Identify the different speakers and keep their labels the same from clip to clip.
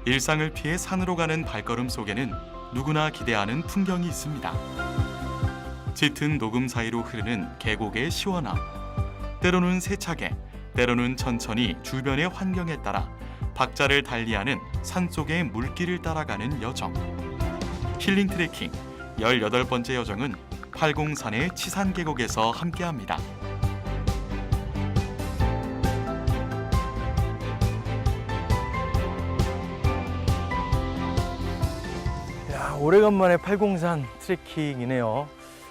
Speaker 1: 일상을 피해 산으로 가는 발걸음 속에는 누구나 기대하는 풍경이 있습니다. 짙은 녹음 사이로 흐르는 계곡의 시원함. 때로는 세차게, 때로는 천천히 주변의 환경에 따라 박자를 달리하는 산속의 물길을 따라가는 여정. 힐링 트레킹 18번째 여정은 팔공산의 치산계곡에서 함께합니다.
Speaker 2: 오래간만에 팔공산 트레킹이네요.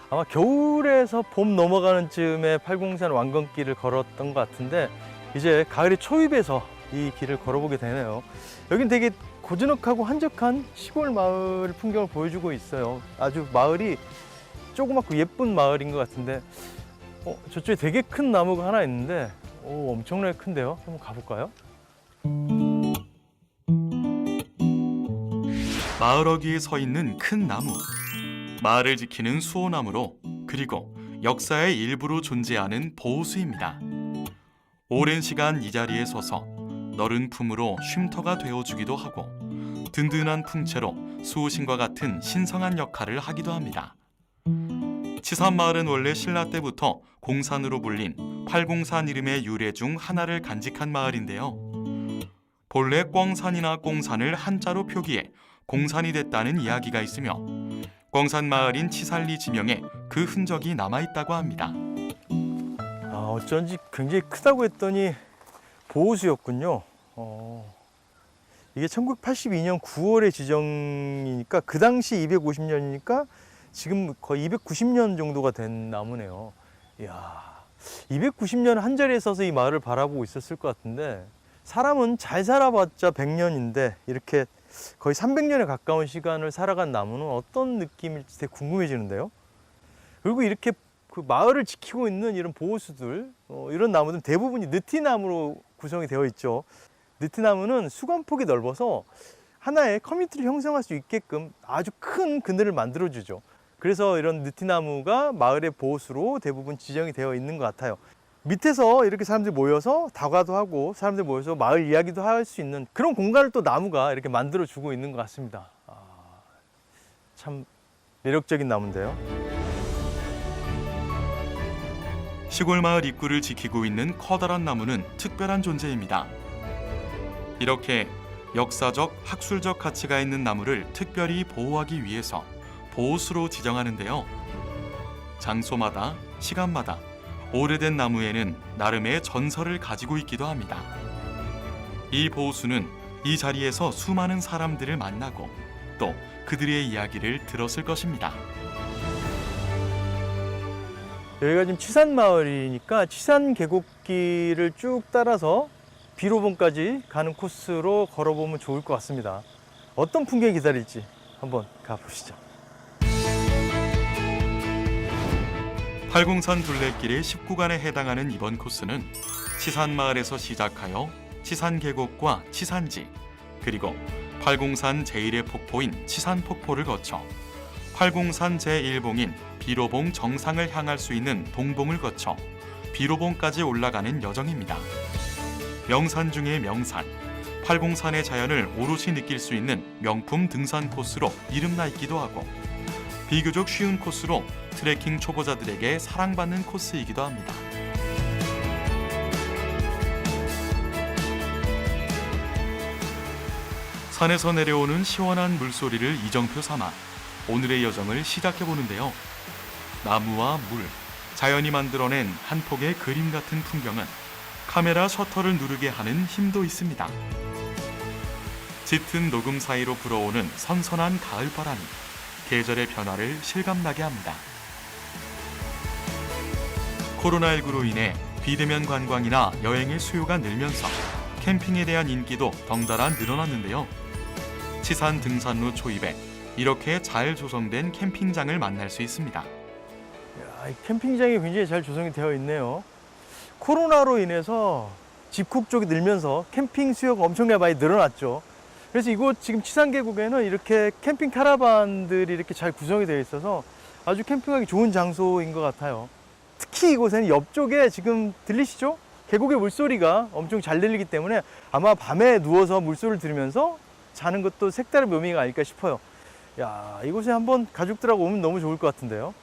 Speaker 2: 아마 겨울에서 봄 넘어가는 즈음에 팔공산 왕건길을 걸었던 것 같은데 이제 가을이 초입에서 이 길을 걸어보게 되네요. 여긴 되게 고즈넉하고 한적한 시골 마을 풍경을 보여주고 있어요. 아주 마을이 조그맣고 예쁜 마을인 것 같은데 저쪽에 되게 큰 나무가 하나 있는데 엄청나게 큰데요. 한번 가볼까요?
Speaker 1: 마을 어귀에 서 있는 큰 나무. 마을을 지키는 수호나무로, 그리고 역사의 일부로 존재하는 보호수입니다. 오랜 시간 이 자리에 서서 너른 품으로 쉼터가 되어주기도 하고 든든한 풍채로 수호신과 같은 신성한 역할을 하기도 합니다. 치산마을은 원래 신라 때부터 공산으로 불린 팔공산 이름의 유래 중 하나를 간직한 마을인데요. 본래 꿩산이나 꽁산을 한자로 표기해 공산이 됐다는 이야기가 있으며 꿩산 마을인 치산리 지명에 그 흔적이 남아있다고 합니다.
Speaker 2: 어쩐지 굉장히 크다고 했더니 보호수였군요. 이게 1982년 9월에 지정이니까 그 당시 250년이니까 지금 거의 290년 정도가 된 나무네요. 이야, 290년 한 자리에 서서 이 마을을 바라보고 있었을 것 같은데 사람은 잘 살아봤자 100년인데 이렇게 거의 300년에 가까운 시간을 살아간 나무는 어떤 느낌일지 되게 궁금해지는데요. 그리고 이렇게 그 마을을 지키고 있는 이런 보호수들, 이런 나무들은 대부분이 느티나무로 구성이 되어 있죠. 느티나무는 수건폭이 넓어서 하나의 커뮤니티를 형성할 수 있게끔 아주 큰 그늘을 만들어주죠. 그래서 이런 느티나무가 마을의 보호수로 대부분 지정이 되어 있는 것 같아요. 밑에서 이렇게 사람들이 모여서 다과도 하고 사람들이 모여서 마을 이야기도 할 수 있는 그런 공간을 또 나무가 이렇게 만들어주고 있는 것 같습니다. 참 매력적인 나무인데요.
Speaker 1: 시골 마을 입구를 지키고 있는 커다란 나무는 특별한 존재입니다. 이렇게 역사적, 학술적 가치가 있는 나무를 특별히 보호하기 위해서 보호수로 지정하는데요. 장소마다, 시간마다 오래된 나무에는 나름의 전설을 가지고 있기도 합니다. 이 보호수는 이 자리에서 수많은 사람들을 만나고 또 그들의 이야기를 들었을 것입니다.
Speaker 2: 여기가 지금 치산마을이니까 치산계곡길을 쭉 따라서 비로봉까지 가는 코스로 걸어보면 좋을 것 같습니다. 어떤 풍경이 기다릴지 한번 가보시죠.
Speaker 1: 팔공산 둘레길의 19간에 해당하는 이번 코스는 치산마을에서 시작하여 치산계곡과 치산지, 그리고 팔공산 제1의 폭포인 치산폭포를 거쳐 팔공산 제1봉인 비로봉 정상을 향할 수 있는 동봉을 거쳐 비로봉까지 올라가는 여정입니다. 명산 중의 명산, 팔공산의 자연을 오롯이 느낄 수 있는 명품 등산 코스로 이름나 있기도 하고 비교적 쉬운 코스로 트레킹 초보자들에게 사랑받는 코스이기도 합니다. 산에서 내려오는 시원한 물소리를 이정표 삼아 오늘의 여정을 시작해보는데요. 나무와 물, 자연이 만들어낸 한 폭의 그림 같은 풍경은 카메라 셔터를 누르게 하는 힘도 있습니다. 짙은 녹음 사이로 불어오는 선선한 가을바람이 계절의 변화를 실감나게 합니다. 코로나19로 인해 비대면 관광이나 여행의 수요가 늘면서 캠핑에 대한 인기도 덩달아 늘어났는데요. 치산 등산로 초입에 이렇게 잘 조성된 캠핑장을 만날 수 있습니다.
Speaker 2: 이 캠핑장이 굉장히 잘 조성이 되어 있네요. 코로나로 인해서 집콕 쪽이 늘면서 캠핑 수요가 엄청나게 많이 늘어났죠. 그래서 이곳 지금 치산계곡에는 이렇게 캠핑 카라반들이 이렇게 잘 구성이 되어 있어서 아주 캠핑하기 좋은 장소인 것 같아요. 특히 이곳에는 옆쪽에 지금 들리시죠? 계곡의 물소리가 엄청 잘 들리기 때문에 아마 밤에 누워서 물소리를 들으면서 자는 것도 색다른 묘미가 아닐까 싶어요. 야, 이곳에 한번 가족들하고 오면 너무 좋을 것 같은데요.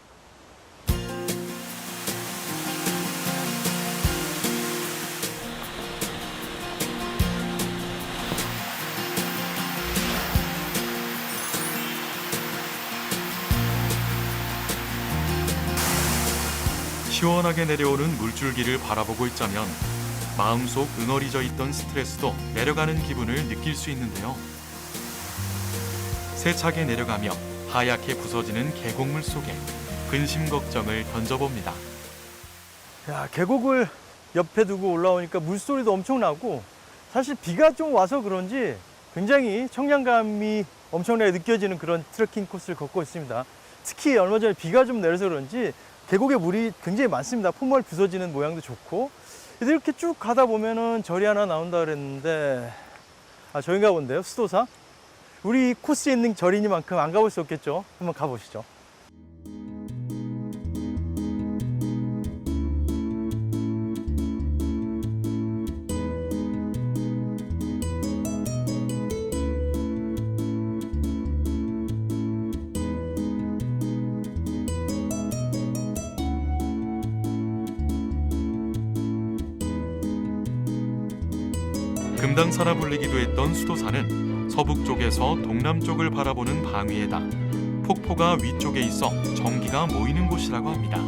Speaker 1: 시원하게 내려오는 물줄기를 바라보고 있자면 마음속 응어리져 있던 스트레스도 내려가는 기분을 느낄 수 있는데요. 세차게 내려가며 하얗게 부서지는 계곡물 속에 근심 걱정을 던져봅니다.
Speaker 2: 야, 계곡을 옆에 두고 올라오니까 물소리도 엄청나고 사실 비가 좀 와서 그런지 굉장히 청량감이 엄청나게 느껴지는 그런 트레킹 코스를 걷고 있습니다. 특히 얼마 전에 비가 좀 내려서 그런지 계곡에 물이 굉장히 많습니다. 폼멀 부서지는 모양도 좋고 이렇게 쭉 가다 보면은 절이 하나 나온다 그랬는데 저긴가 본데요. 수도사. 우리 코스에 있는 절이니만큼 안 가볼 수 없겠죠. 한번 가보시죠.
Speaker 1: 금당사라 불리기도 했던 수도사는 서북쪽에서 동남쪽을 바라보는 방위에다 폭포가 위쪽에 있어 전기가 모이는 곳이라고 합니다.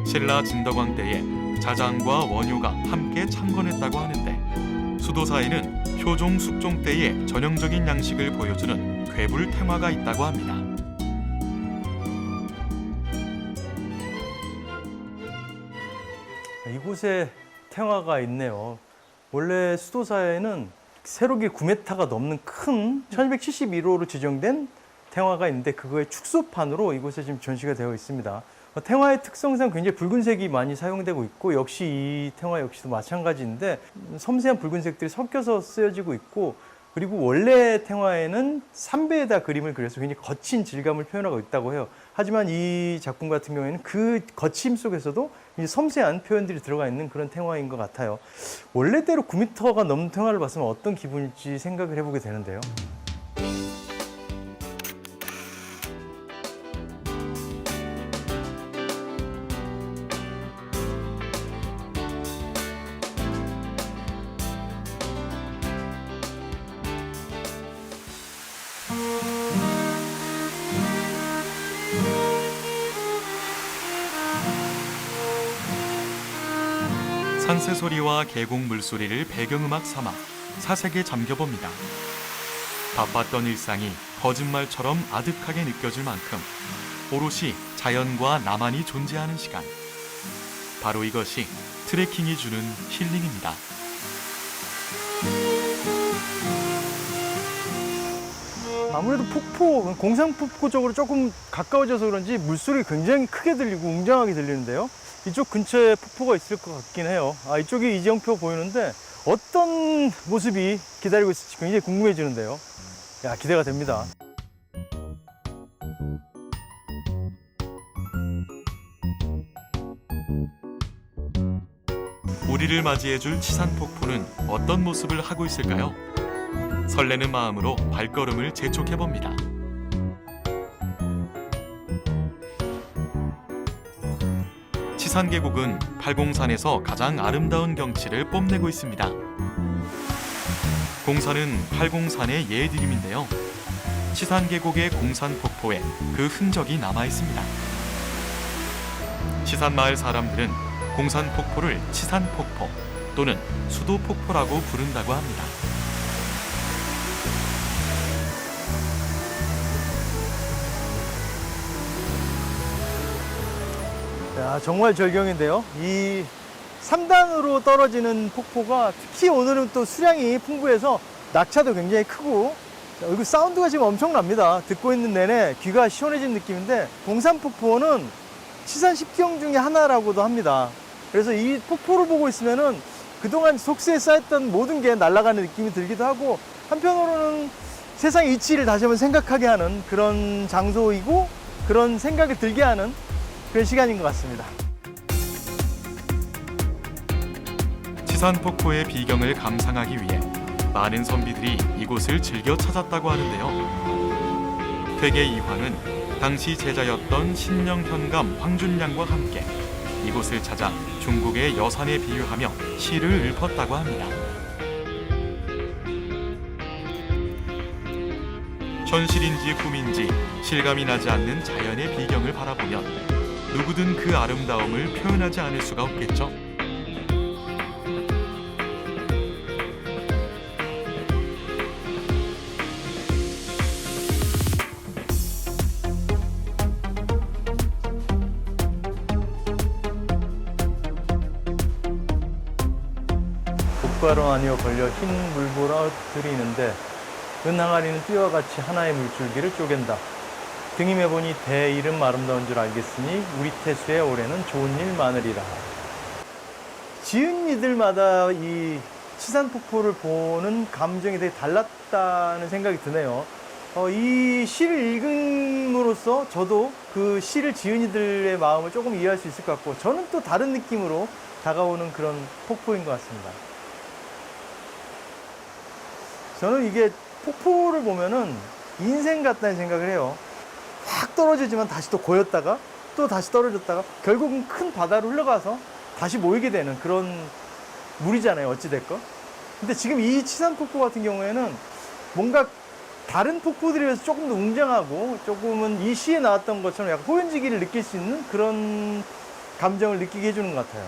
Speaker 1: 신라 진덕왕 때에 자장과 원효가 함께 창건했다고 하는데 수도사에는 효종 숙종 때의 전형적인 양식을 보여주는 괴불 탱화가 있다고 합니다.
Speaker 2: 이곳에 탱화가 있네요. 원래 수도사에는 세로길 9m가 넘는 큰 1271호로 지정된 탱화가 있는데 그거의 축소판으로 이곳에 지금 전시가 되어 있습니다. 탱화의 특성상 굉장히 붉은색이 많이 사용되고 있고 역시 이 탱화 역시도 마찬가지인데 섬세한 붉은색들이 섞여서 쓰여지고 있고 그리고 원래 탱화에는 삼배에다 그림을 그려서 굉장히 거친 질감을 표현하고 있다고 해요. 하지만 이 작품 같은 경우에는 그 거침 속에서도 섬세한 표현들이 들어가 있는 그런 탱화인 것 같아요. 원래대로 9m가 넘는 탱화를 봤으면 어떤 기분일지 생각을 해보게 되는데요.
Speaker 1: 산새 소리와 계곡 물소리를 배경음악 삼아 사색에 잠겨봅니다. 바빴던 일상이 거짓말처럼 아득하게 느껴질 만큼 오롯이 자연과 나만이 존재하는 시간. 바로 이것이 트레킹이 주는 힐링입니다.
Speaker 2: 아무래도 폭포, 공산폭포 쪽으로 조금 가까워져서 그런지 물소리가 굉장히 크게 들리고 웅장하게 들리는데요. 이쪽 근처에 폭포가 있을 것 같긴 해요. 이쪽에 이정표 보이는데 어떤 모습이 기다리고 있을지 굉장히 궁금해지는데요. 야, 기대가 됩니다.
Speaker 1: 우리를 맞이해줄 치산폭포는 어떤 모습을 하고 있을까요? 설레는 마음으로 발걸음을 재촉해봅니다. 치산계곡은 팔공산에서 가장 아름다운 경치를 뽐내고 있습니다. 공산은 팔공산의 예드림인데요. 치산계곡의 공산폭포에 그 흔적이 남아 있습니다. 치산마을 사람들은 공산폭포를 치산폭포 또는 수도폭포라고 부른다고 합니다.
Speaker 2: 야, 정말 절경인데요. 이 3단으로 떨어지는 폭포가 특히 오늘은 또 수량이 풍부해서 낙차도 굉장히 크고 그리고 사운드가 지금 엄청납니다. 듣고 있는 내내 귀가 시원해진 느낌인데 공산폭포는 치산 10경 중에 하나라고도 합니다. 그래서 이 폭포를 보고 있으면은 그동안 속세에 쌓였던 모든 게 날아가는 느낌이 들기도 하고 한편으로는 세상의 이치를 다시 한번 생각하게 하는 그런 장소이고 그런 생각이 들게 하는 그런 시간인 것 같습니다.
Speaker 1: 치산폭포의 비경을 감상하기 위해 많은 선비들이 이곳을 즐겨 찾았다고 하는데요. 퇴계 이황은 당시 제자였던 신령 현감 황준량과 함께 이곳을 찾아 중국의 여산에 비유하며 시를 읊었다고 합니다. 현실인지 꿈인지 실감이 나지 않는 자연의 비경을 바라보면 누구든 그 아름다움을 표현하지 않을 수가 없겠죠.
Speaker 2: 곡가로 나뉘어 걸려 흰 물보라들이 있는데 은항아리는 띠와 같이 하나의 물줄기를 쪼갠다. 등임해 보니 대 이름 아름다운 줄 알겠으니 우리 태수의 올해는 좋은 일 많으리라. 지은 이들마다 이 치산폭포를 보는 감정이 되게 달랐다는 생각이 드네요. 이 시를 읽음으로써 저도 그 시를 지은 이들의 마음을 조금 이해할 수 있을 것 같고, 저는 또 다른 느낌으로 다가오는 그런 폭포인 것 같습니다. 저는 이게 폭포를 보면은 인생 같다는 생각을 해요. 확 떨어지지만 다시 또 고였다가 또 다시 떨어졌다가 결국은 큰 바다로 흘러가서 다시 모이게 되는 그런 물이잖아요, 어찌됐건. 근데 지금 이 치산폭포 같은 경우에는 뭔가 다른 폭포들에 비해서 조금 더 웅장하고 조금은 이 시에 나왔던 것처럼 약간 호연지기를 느낄 수 있는 그런 감정을 느끼게 해주는 것 같아요.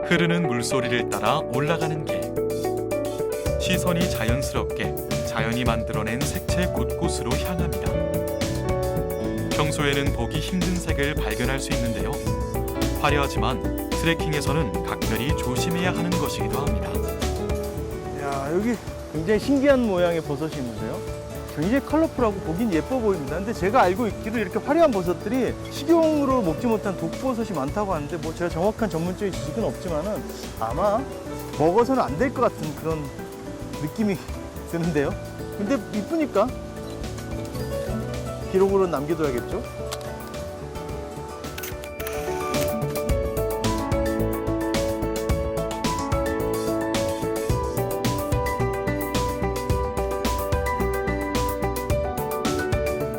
Speaker 1: 흐르는 물소리를 따라 올라가는 길. 시선이 자연스럽게 자연이 만들어낸 색채 곳곳으로 향합니다. 평소에는 보기 힘든 색을 발견할 수 있는데요. 화려하지만 트레킹에서는 각별히 조심해야 하는 것이기도 합니다.
Speaker 2: 야, 여기 굉장히 신기한 모양의 버섯이 있는데요. 굉장히 컬러풀하고 보긴 예뻐 보입니다. 근데 제가 알고 있기로 이렇게 화려한 버섯들이 식용으로 먹지 못한 독버섯이 많다고 하는데, 뭐 제가 정확한 전문적인 지식은 없지만은 아마 먹어서는 안 될 것 같은 그런 느낌이 드는데요. 근데 이쁘니까 기록으로 남겨둬야겠죠.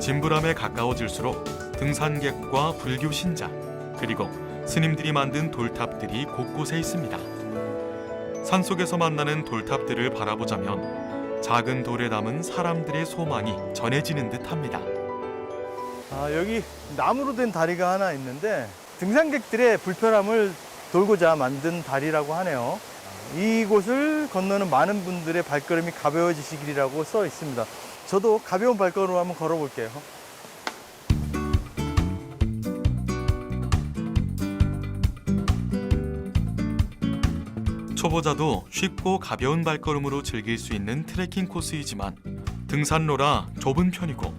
Speaker 1: 진부람에 가까워질수록 등산객과 불교 신자, 그리고 스님들이 만든 돌탑들이 곳곳에 있습니다. 산속에서 만나는 돌탑들을 바라보자면 작은 돌에 담은 사람들의 소망이 전해지는 듯합니다.
Speaker 2: 여기 나무로 된 다리가 하나 있는데 등산객들의 불편함을 돌고자 만든 다리라고 하네요. 이곳을 건너는 많은 분들의 발걸음이 가벼워지시기라고 써 있습니다. 저도 가벼운 발걸음으로 한번 걸어볼게요.
Speaker 1: 초보자도 쉽고 가벼운 발걸음으로 즐길 수 있는 트레킹 코스이지만 등산로라 좁은 편이고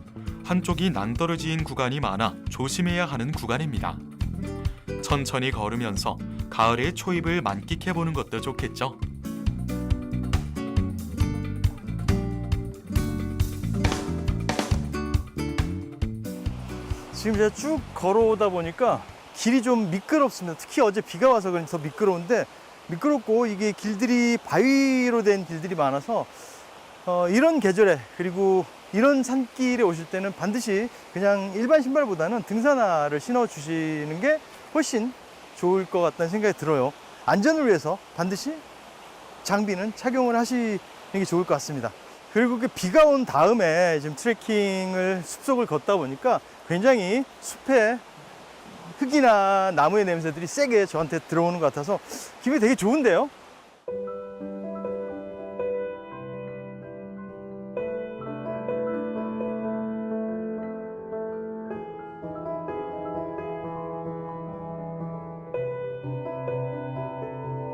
Speaker 1: 한쪽이 낭떠러지인 구간이 많아 조심해야 하는 구간입니다. 천천히 걸으면서 가을의 초입을 만끽해보는 것도 좋겠죠.
Speaker 2: 지금 제가 쭉 걸어오다 보니까 길이 좀 미끄럽습니다. 특히 어제 비가 와서 그런지 더 미끄러운데, 미끄럽고 이게 길들이 바위로 된 길들이 많아서 이런 계절에, 그리고 이런 산길에 오실 때는 반드시 그냥 일반 신발보다는 등산화를 신어 주시는 게 훨씬 좋을 것 같다는 생각이 들어요. 안전을 위해서 반드시 장비는 착용을 하시는 게 좋을 것 같습니다. 그리고 그 비가 온 다음에 지금 트레킹을 숲속을 걷다 보니까 굉장히 숲에 흙이나 나무의 냄새들이 세게 저한테 들어오는 것 같아서 기분이 되게 좋은데요.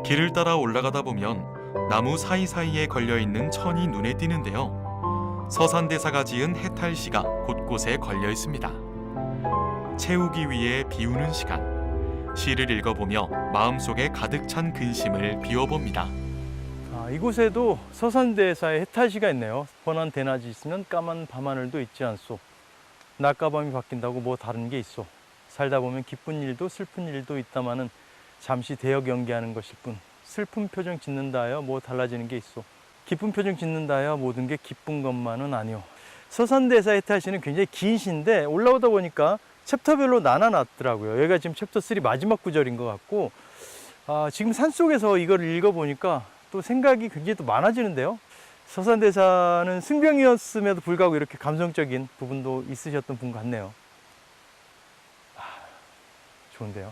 Speaker 1: 길을 따라 올라가다 보면 나무 사이사이에 걸려있는 천이 눈에 띄는데요. 서산대사가 지은 해탈시가 곳곳에 걸려 있습니다. 채우기 위해 비우는 시간, 시를 읽어보며 마음속에 가득 찬 근심을 비워봅니다.
Speaker 2: 이곳에도 서산대사의 해탈시가 있네요. 훤한 대낮이 있으면 까만 밤하늘도 있지 않소. 낮과 밤이 바뀐다고 뭐 다른 게 있소. 살다 보면 기쁜 일도 슬픈 일도 있다마는 잠시 대역 연기하는 것일 뿐. 슬픈 표정 짓는다 하여 뭐 달라지는 게 있소. 기쁜 표정 짓는다 하여 모든 게 기쁜 것만은 아니오. 서산대사의 해탈시는 굉장히 긴 시인데 올라오다 보니까 챕터별로 나눠놨더라고요. 여기가 지금 챕터 3 마지막 구절인 것 같고, 지금 산속에서 이걸 읽어보니까 또 생각이 굉장히 또 많아지는데요. 서산대사는 승병이었음에도 불구하고 이렇게 감성적인 부분도 있으셨던 분 같네요. 좋은데요.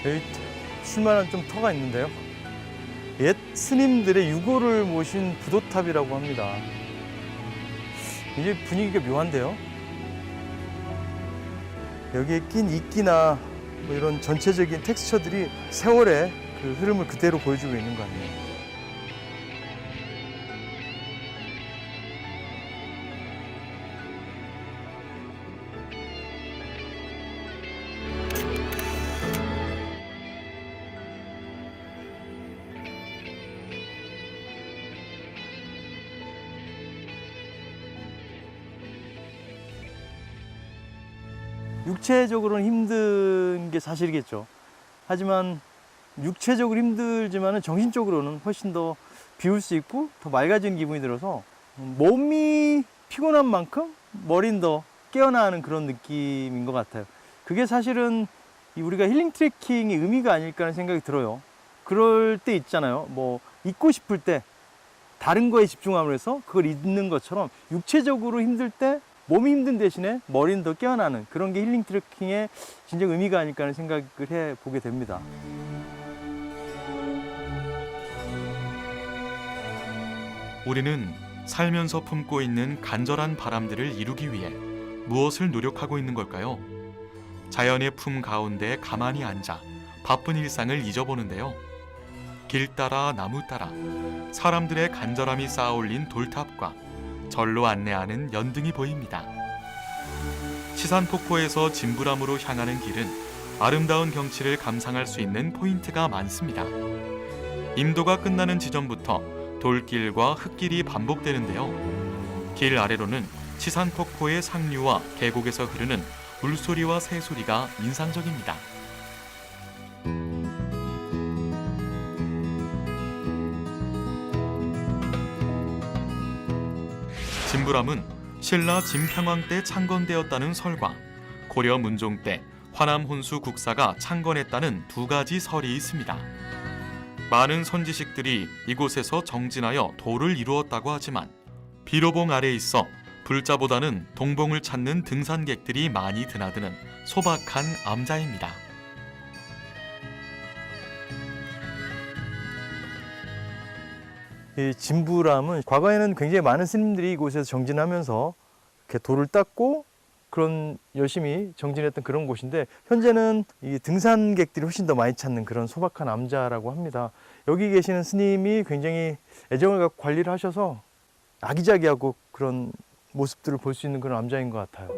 Speaker 2: 여기 쉴만한 좀 터가 있는데요. 옛 스님들의 유고를 모신 부도탑이라고 합니다. 이제 분위기가 묘한데요. 여기에 낀 이끼나 뭐 이런 전체적인 텍스처들이 세월의 그 흐름을 그대로 보여주고 있는 것 같네요. 육체적으로는 힘든 게 사실이겠죠. 하지만 육체적으로 힘들지만 정신적으로는 훨씬 더 비울 수 있고 더 맑아지는 기분이 들어서 몸이 피곤한 만큼 머리는 더 깨어나는 그런 느낌인 것 같아요. 그게 사실은 우리가 힐링 트레킹의 의미가 아닐까 하는 생각이 들어요. 그럴 때 있잖아요. 뭐 잊고 싶을 때 다른 거에 집중함으로 해서 그걸 잊는 것처럼 육체적으로 힘들 때 몸이 힘든 대신에 머리는 더 깨어나는 그런 게 힐링 트레킹의 진정 의미가 아닐까 하는 생각을 해보게 됩니다.
Speaker 1: 우리는 살면서 품고 있는 간절한 바람들을 이루기 위해 무엇을 노력하고 있는 걸까요? 자연의 품 가운데 가만히 앉아 바쁜 일상을 잊어보는데요. 길 따라 나무 따라 사람들의 간절함이 쌓아올린 돌탑과 절로 안내하는 연등이 보입니다. 치산폭포에서 진부람으로 향하는 길은 아름다운 경치를 감상할 수 있는 포인트가 많습니다. 임도가 끝나는 지점부터 돌길과 흙길이 반복되는데요. 길 아래로는 치산폭포의 상류와 계곡에서 흐르는 물소리와 새소리가 인상적입니다. 진부람은 신라 진평왕 때 창건되었다는 설과 고려 문종 때 화남 혼수 국사가 창건했다는 두 가지 설이 있습니다. 많은 선지식들이 이곳에서 정진하여 도를 이루었다고 하지만 비로봉 아래에 있어 불자보다는 동봉을 찾는 등산객들이 많이 드나드는 소박한 암자입니다.
Speaker 2: 이 진부람은 과거에는 굉장히 많은 스님들이 이곳에서 정진하면서 이렇게 돌을 닦고 그런 열심히 정진했던 그런 곳인데 현재는 이 등산객들이 훨씬 더 많이 찾는 그런 소박한 암자라고 합니다. 여기 계시는 스님이 굉장히 애정을 갖고 관리를 하셔서 아기자기하고 그런 모습들을 볼 수 있는 그런 암자인 것 같아요.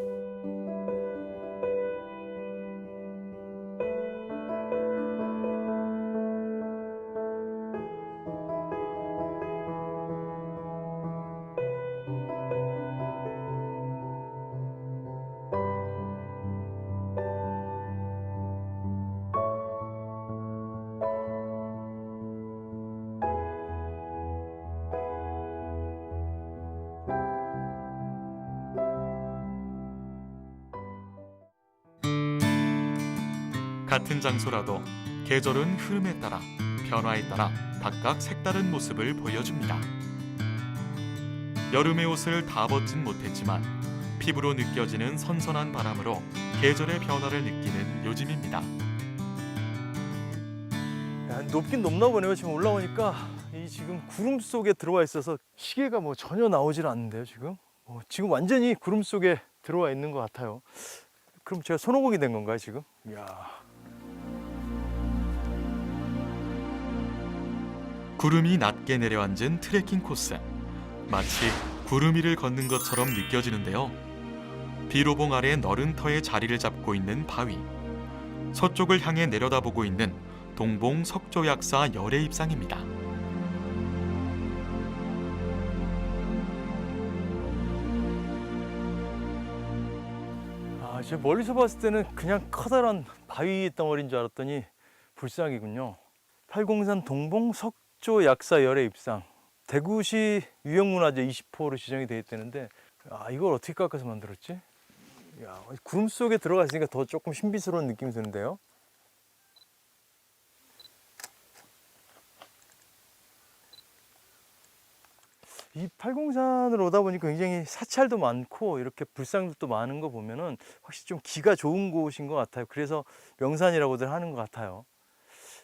Speaker 1: 같은 장소라도 계절은 흐름에 따라 변화에 따라 각각 색다른 모습을 보여줍니다. 여름의 옷을 다 벗진 못했지만 피부로 느껴지는 선선한 바람으로 계절의 변화를 느끼는 요즘입니다.
Speaker 2: 야, 높긴 높나 보네요. 지금 올라오니까 이 지금 구름 속에 들어와 있어서 시계가 뭐 전혀 나오질 않는데요, 지금. 지금 완전히 구름 속에 들어와 있는 것 같아요. 그럼 제가 손오공이 된 건가요, 지금? 이야.
Speaker 1: 구름이 낮게 내려앉은 트레킹 코스. 마치 구름 위를 걷는 것처럼 느껴지는데요. 비로봉 아래 너른 터에 자리를 잡고 있는 바위. 서쪽을 향해 내려다보고 있는 동봉 석조약사 열애 입상입니다.
Speaker 2: 제가 멀리서 봤을 때는 그냥 커다란 바위 덩어리인 줄 알았더니 불상이군요. 팔공산 동봉 석조 약사 열애 입상. 대구시 유형문화재 20호로 지정이 되어 있다는데 이걸 어떻게 깎아서 만들었지? 야, 구름 속에 들어가 있으니까 더 조금 신비스러운 느낌이 드는데요. 이 팔공산을 오다 보니까 굉장히 사찰도 많고 이렇게 불상들도 많은 거 보면은 확실히 좀 기가 좋은 곳인 것 같아요. 그래서 명산이라고들 하는 것 같아요.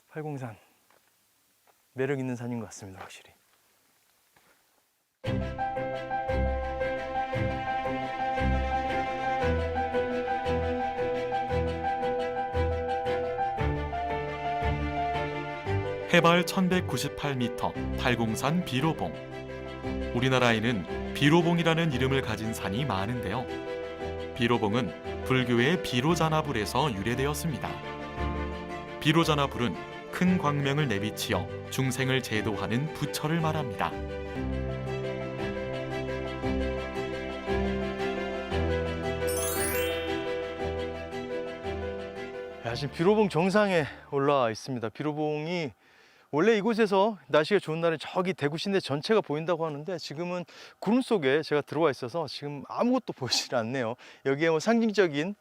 Speaker 2: 팔공산 매력 있는 산인 것 같습니다, 확실히.
Speaker 1: 해발 1198m 팔공산 비로봉. 우리나라에는 비로봉이라는 이름을 가진 산이 많은데요. 비로봉은 불교의 비로자나불에서 유래되었습니다. 비로자나불은 큰 광명을 내비치어 중생을 제도하는 부처를 말합니다.
Speaker 2: 지금 비로봉 정상에 올라와 있습니다. 비로봉이 원래 이곳에서 날씨가 좋은 날에 저기 대구 시내 전체가 보인다고 하는데 지금은 구름 속에 제가 들어와 있어서 지금 아무것도 보이질 않네요. 여기에 뭐 상징적인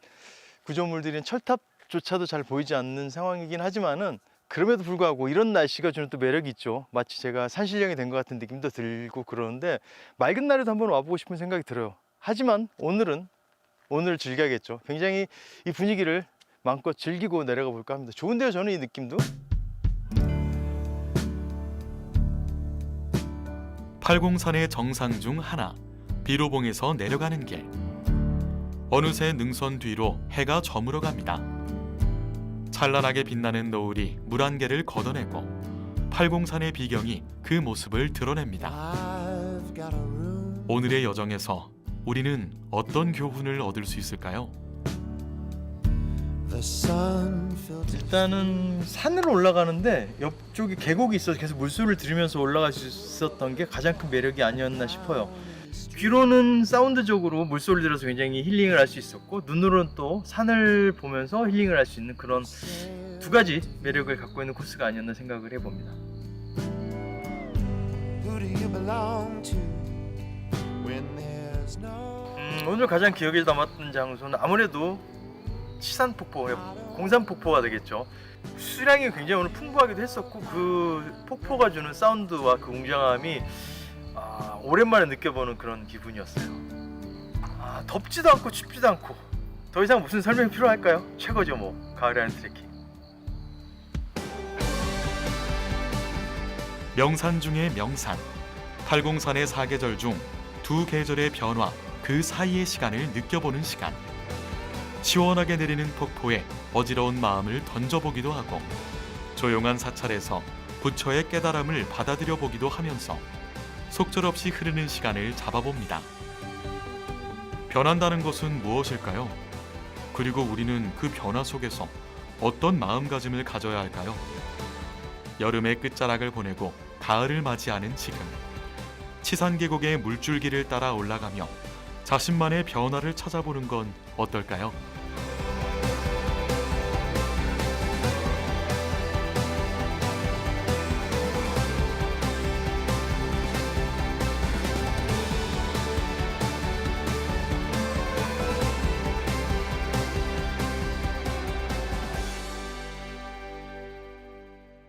Speaker 2: 구조물들인 철탑조차도 잘 보이지 않는 상황이긴 하지만은 그럼에도 불구하고 이런 날씨가 주는 또 매력이 있죠. 마치 제가 산신령이 된 것 같은 느낌도 들고 그러는데 맑은 날에도 한번 와보고 싶은 생각이 들어요. 하지만 오늘을 즐겨야겠죠. 굉장히 이 분위기를 마음껏 즐기고 내려가 볼까 합니다. 좋은데요, 저는 이 느낌도.
Speaker 1: 팔공산의 정상 중 하나, 비로봉에서 내려가는 길. 어느새 능선 뒤로 해가 저물어 갑니다. 찬란하게 빛나는 노을이 물 한 개를 걷어내고 팔공산의 비경이 그 모습을 드러냅니다. 오늘의 여정에서 우리는 어떤 교훈을 얻을 수 있을까요?
Speaker 2: 일단은 산으로 올라가는데 옆쪽에 계곡이 있어서 계속 물소리를 들으면서 올라갈 수 있었던 게 가장 큰 매력이 아니었나 싶어요. 귀로는 사운드적으로 물소리를 들어서 굉장히 힐링을 할 수 있었고, 눈으로는 또 산을 보면서 힐링을 할 수 있는 그런 두 가지 매력을 갖고 있는 코스가 아니었나 생각을 해봅니다. 오늘 가장 기억에 남았던 장소는 아무래도 치산폭포, 공산폭포가 되겠죠. 수량이 굉장히 오늘 풍부하기도 했었고 그 폭포가 주는 사운드와 그 웅장함이 오랜만에 느껴보는 그런 기분이었어요. 덥지도 않고 춥지도 않고 더 이상 무슨 설명이 필요할까요? 최고죠 뭐, 가을에 하는 트레킹.
Speaker 1: 명산 중의 명산, 팔공산의 사계절 중 두 계절의 변화, 그 사이의 시간을 느껴보는 시간. 시원하게 내리는 폭포에 어지러운 마음을 던져보기도 하고 조용한 사찰에서 부처의 깨달음을 받아들여 보기도 하면서 속절없이 흐르는 시간을 잡아봅니다. 변한다는 것은 무엇일까요? 그리고 우리는 그 변화 속에서 어떤 마음가짐을 가져야 할까요? 여름의 끝자락을 보내고 가을을 맞이하는 지금, 치산계곡의 물줄기를 따라 올라가며 자신만의 변화를 찾아보는 건 어떨까요?